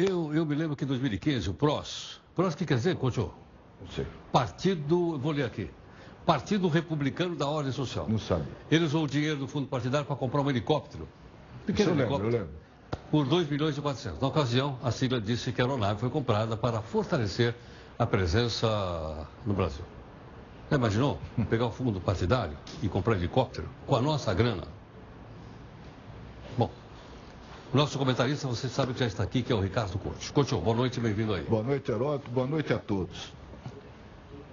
eu me lembro que em 2015 o PROS o que quer dizer, Couto? Não sei. Partido, vou ler aqui, Partido Republicano da Ordem Social. Não sabe. Ele usou o dinheiro do fundo partidário para comprar um helicóptero. Pequeno helicóptero. Eu lembro. Por 2 milhões e 400. Na ocasião, a sigla disse que a aeronave foi comprada para fortalecer a presença no Brasil. Já imaginou pegar o fundo partidário e comprar helicóptero com a nossa grana? Bom, o nosso comentarista, você sabe que já está aqui, que é o Ricardo Couto. Couto, boa noite e bem-vindo aí. Boa noite, Heródoto. Boa noite a todos.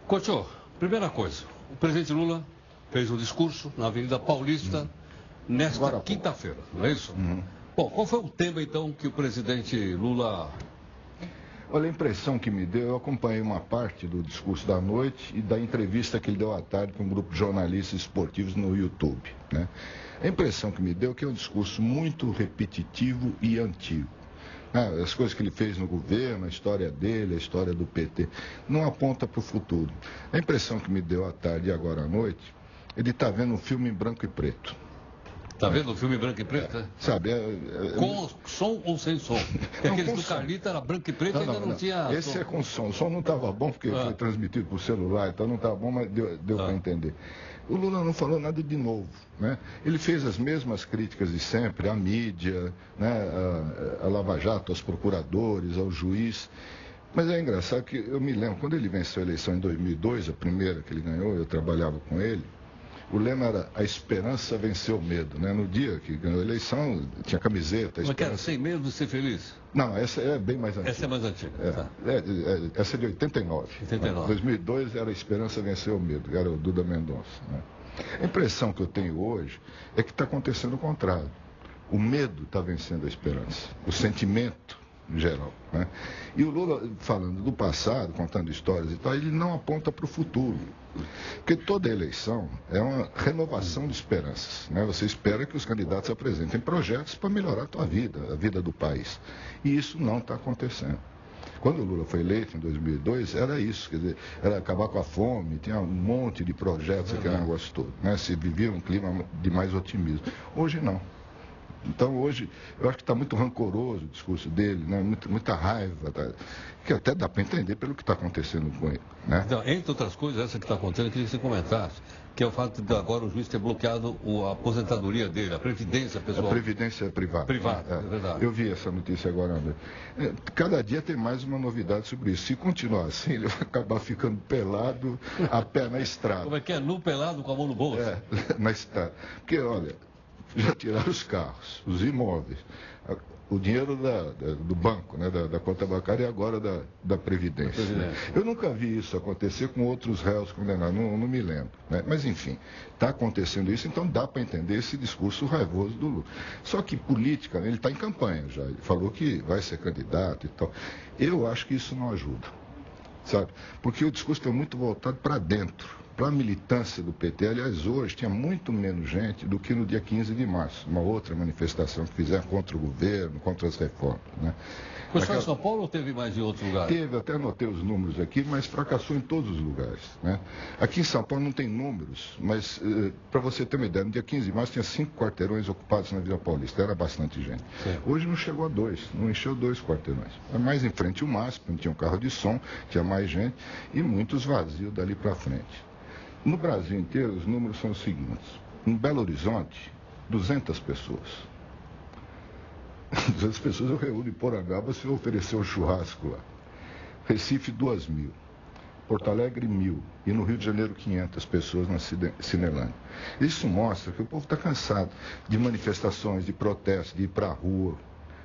Couto, primeira coisa, o presidente Lula fez um discurso na Avenida Paulista nesta quinta-feira, não é isso? Bom, qual foi o tema, então, que o presidente Lula... Olha, a impressão que me deu, eu acompanhei uma parte do discurso da noite e da entrevista que ele deu à tarde para um grupo de jornalistas esportivos no YouTube, né? A impressão que me deu é que é um discurso muito repetitivo e antigo. As coisas que ele fez no governo, a história dele, a história do PT, não aponta para o futuro. A impressão que me deu à tarde e agora à noite, ele está vendo um filme em branco e preto. Está vendo o filme branco e preto, né? Sabe? Com som ou sem som? Porque aqueles do Carlito era branco e preto e ainda não tinha... Esse som. é com som. O som não estava bom porque foi transmitido por celular, então não estava bom, mas deu para entender. O Lula não falou nada de novo, né? Ele fez as mesmas críticas de sempre, à mídia, né? A Lava Jato, aos procuradores, ao juiz. Mas é engraçado que eu me lembro, quando ele venceu a eleição em 2002, a primeira que ele ganhou, eu trabalhava com ele, o lema era a esperança venceu o medo, né? No dia que ganhou a eleição, tinha camiseta. Mas que era sem medo de ser feliz? Não, essa é bem mais antiga. Essa é mais antiga. Essa é de 89. 89. 2002 era a esperança venceu o medo, era o Duda Mendonça, né? A impressão que eu tenho hoje é que está acontecendo o contrário. O medo está vencendo a esperança, o sentimento em geral, né? E o Lula, falando do passado, contando histórias e tal, ele não aponta para o futuro. Porque toda eleição é uma renovação de esperanças, né? Você espera que os candidatos apresentem projetos para melhorar a tua vida, a vida do país. E isso não está acontecendo. Quando o Lula foi eleito em 2002, era isso, quer dizer, era acabar com a fome, tinha um monte de projetos, aquele negócio todo, né? Se vivia um clima de mais otimismo. Hoje não. Então, hoje, eu acho que está muito rancoroso o discurso dele, né? Muita raiva, tá? Que até dá para entender pelo que está acontecendo com ele, né? Então, entre outras coisas, essa que está acontecendo, eu queria que você comentasse, que é o fato de agora o juiz ter bloqueado a aposentadoria dele, a previdência pessoal. A previdência privada. Privada, é verdade. Eu vi essa notícia agora. Cada dia tem mais uma novidade sobre isso. Se continuar assim, ele vai acabar ficando pelado a pé na estrada. Como é que é? Nu pelado com a mão no bolso? Na estrada. Porque, olha, já tiraram os carros, os imóveis, o dinheiro do banco, né, da conta bancária e agora da Previdência. Eu nunca vi isso acontecer com outros réus condenados, não me lembro, né? Mas, enfim, está acontecendo isso, então dá para entender esse discurso raivoso do Lula. Só que política, ele está em campanha já, ele falou que vai ser candidato e tal. Eu acho que isso não ajuda, sabe? Porque o discurso está muito voltado para dentro. Para a militância do PT, aliás, hoje tinha muito menos gente do que no dia 15 de março, uma outra manifestação que fizeram contra o governo, contra as reformas, né? Foi só em São Paulo ou teve mais em outro lugar? Teve, até anotei os números aqui, mas fracassou em todos os lugares, né? Aqui em São Paulo não tem números, mas para você ter uma ideia, no dia 15 de março tinha 5 quarteirões ocupados na Vila Paulista, era bastante gente. Sim. Hoje não chegou a 2, não encheu 2 quarteirões. É mais em frente o MASP, onde tinha um carro de som, tinha mais gente, e muitos vazios dali para frente. No Brasil inteiro, os números são os seguintes. Em Belo Horizonte, 200 pessoas. 200 pessoas eu reúno em Porangaba se eu oferecer um churrasco lá. Recife, 2.000. Porto Alegre, 1.000. E no Rio de Janeiro, 500 pessoas na Cinelândia. Isso mostra que o povo está cansado de manifestações, de protestos, de ir para a rua.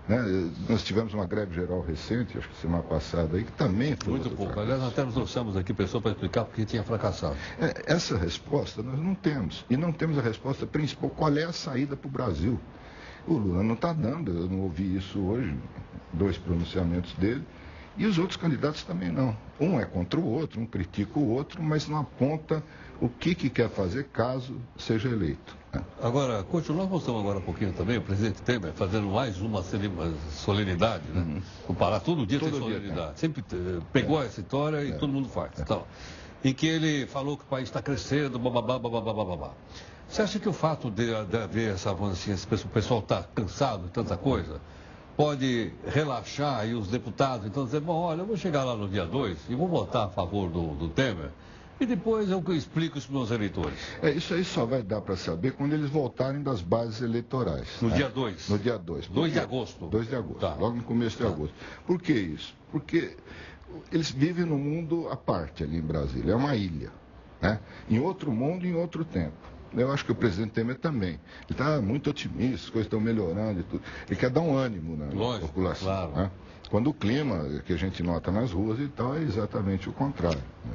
Né? Nós tivemos uma greve geral recente, acho que semana passada, aí, que também foi muito pouco. Aliás, nós até nos trouxemos aqui pessoa para explicar porque tinha fracassado. Essa resposta nós não temos. E não temos a resposta principal. Qual é a saída para o Brasil? O Lula não está dando, eu não ouvi isso hoje, 2 pronunciamentos dele. E os outros candidatos também não. Um é contra o outro, um critica o outro, mas não aponta o que quer fazer caso seja eleito, né? Agora, nós mostramos agora um pouquinho também o presidente Temer fazendo mais uma solenidade, né? O Pará todo dia tem solenidade. Sempre pegou essa história e todo mundo faz. Então, em que ele falou que o país está crescendo, bababá, bababá, bababá. Você acha que o fato de haver essa avancia, o pessoal está cansado de tanta coisa, pode relaxar e os deputados então dizer, bom, olha, eu vou chegar lá no dia 2 e vou votar a favor do Temer e depois eu explico isso para os meus eleitores. Isso aí só vai dar para saber quando eles voltarem das bases eleitorais. No dia 2? No dia 2. 2 de agosto. 2 de agosto, tá. Logo no começo de agosto. Por que isso? Porque eles vivem num mundo à parte ali em Brasília, é uma ilha, né? Em outro mundo, em outro tempo. Eu acho que o presidente Temer também. Ele está muito otimista, as coisas estão melhorando e tudo. Ele quer dar um ânimo na população. Claro. Né? Quando o clima que a gente nota nas ruas e tal é exatamente o contrário. Né?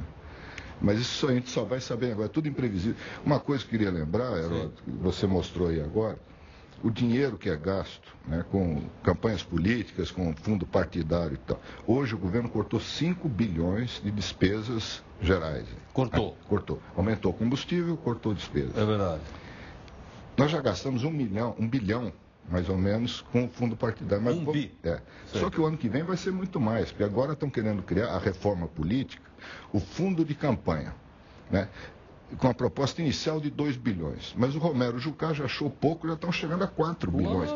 Mas isso a gente só vai saber agora, é tudo imprevisível. Uma coisa que eu queria lembrar, Heródoto, que você mostrou aí agora, o dinheiro que é gasto, né, com campanhas políticas, com fundo partidário e tal. Hoje o governo cortou 5 bilhões de despesas gerais. Cortou? Cortou. Aumentou combustível, cortou despesas. É verdade. Nós já gastamos 1 bilhão, mais ou menos, com o fundo partidário. Mas, bi? Só que o ano que vem vai ser muito mais, porque agora estão querendo criar a reforma política, o fundo de campanha, né? Com a proposta inicial de 2 bilhões. Mas o Romero Jucá já achou pouco, já estão chegando a 4 bilhões.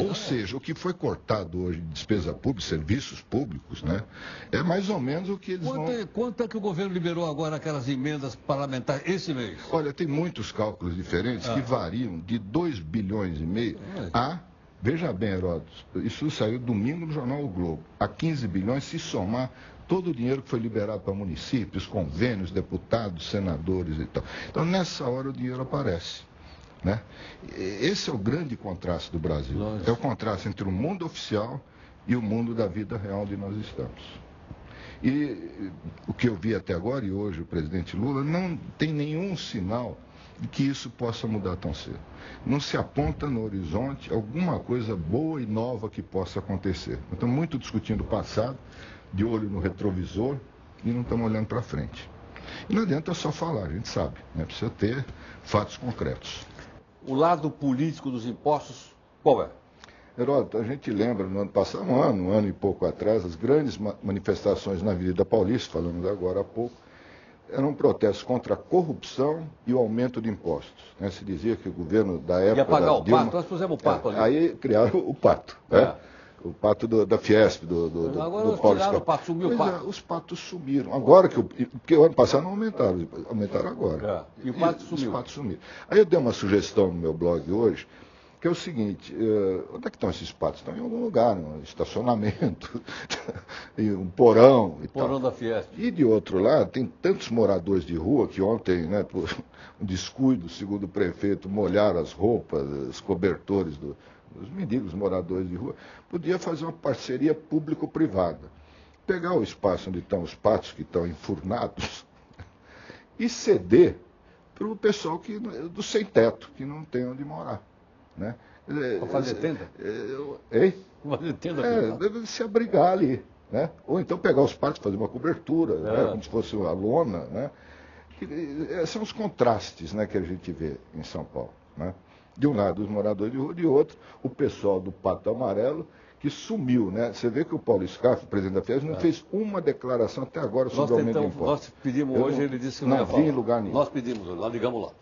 Ou seja, o que foi cortado hoje de despesa pública, serviços públicos, né, é mais ou menos o que eles vão... Quanto é que o governo liberou agora aquelas emendas parlamentares esse mês? Olha, tem muitos cálculos diferentes que variam de 2 bilhões e meio a... Veja bem, Heródoto, isso saiu domingo no jornal O Globo. A 15 bilhões, se somar todo o dinheiro que foi liberado para municípios, convênios, deputados, senadores e tal. Então, nessa hora, o dinheiro aparece. Né? Esse é o grande contraste do Brasil. É o contraste entre o mundo oficial e o mundo da vida real onde nós estamos. E o que eu vi até agora, e hoje o presidente Lula, não tem nenhum sinal de que isso possa mudar tão cedo. Não se aponta no horizonte alguma coisa boa e nova que possa acontecer. Nós estamos muito discutindo o passado, de olho no retrovisor, e não estamos olhando para frente. E não adianta só falar, a gente sabe, né? Precisa ter fatos concretos. O lado político dos impostos, qual é? Heródoto, a gente lembra no ano passado, um ano e pouco atrás, as grandes manifestações na Avenida Paulista, falamos agora há pouco, eram protestos contra a corrupção e o aumento de impostos. Né? Se dizia que o governo da época... Ia pagar o Dilma, pato, nós pusemos o pato ali. Aí criaram o pato, né? O pato da Fiesp, agora do Paulo tiraram o pato, sumiu o pato. Os patos sumiram. Agora porque o ano passado não aumentaram, aumentaram agora. E o pato sumiu. Os patos sumiram. Aí eu dei uma sugestão no meu blog hoje, que é o seguinte, onde é que estão esses patos? Estão em algum lugar, no estacionamento, em um porão e tal. Porão da Fiesp. E de outro lado, tem tantos moradores de rua que ontem, né, por um descuido, segundo o prefeito, molharam as roupas, os cobertores dos mendigos moradores de rua, podia fazer uma parceria público-privada. Pegar o espaço onde estão os patos que estão enfurnados e ceder para o pessoal do sem-teto, que não tem onde morar. Né? Para fazer tenda? Hein? Fazer tenda? Deve se abrigar ali. Né? Ou então pegar os patos e fazer uma cobertura, né? Como se fosse uma lona. Né? São os contrastes, né, que a gente vê em São Paulo. Né? De um lado, os moradores de rua, de outro, o pessoal do Pato Amarelo, que sumiu, né? Você vê que o Paulo Scaff, presidente da Fiesp, não fez uma declaração até agora sobre o aumento de impostos. Nós pedimos hoje, ele disse que não vi em lugar nenhum. Nós pedimos, nós ligamos lá.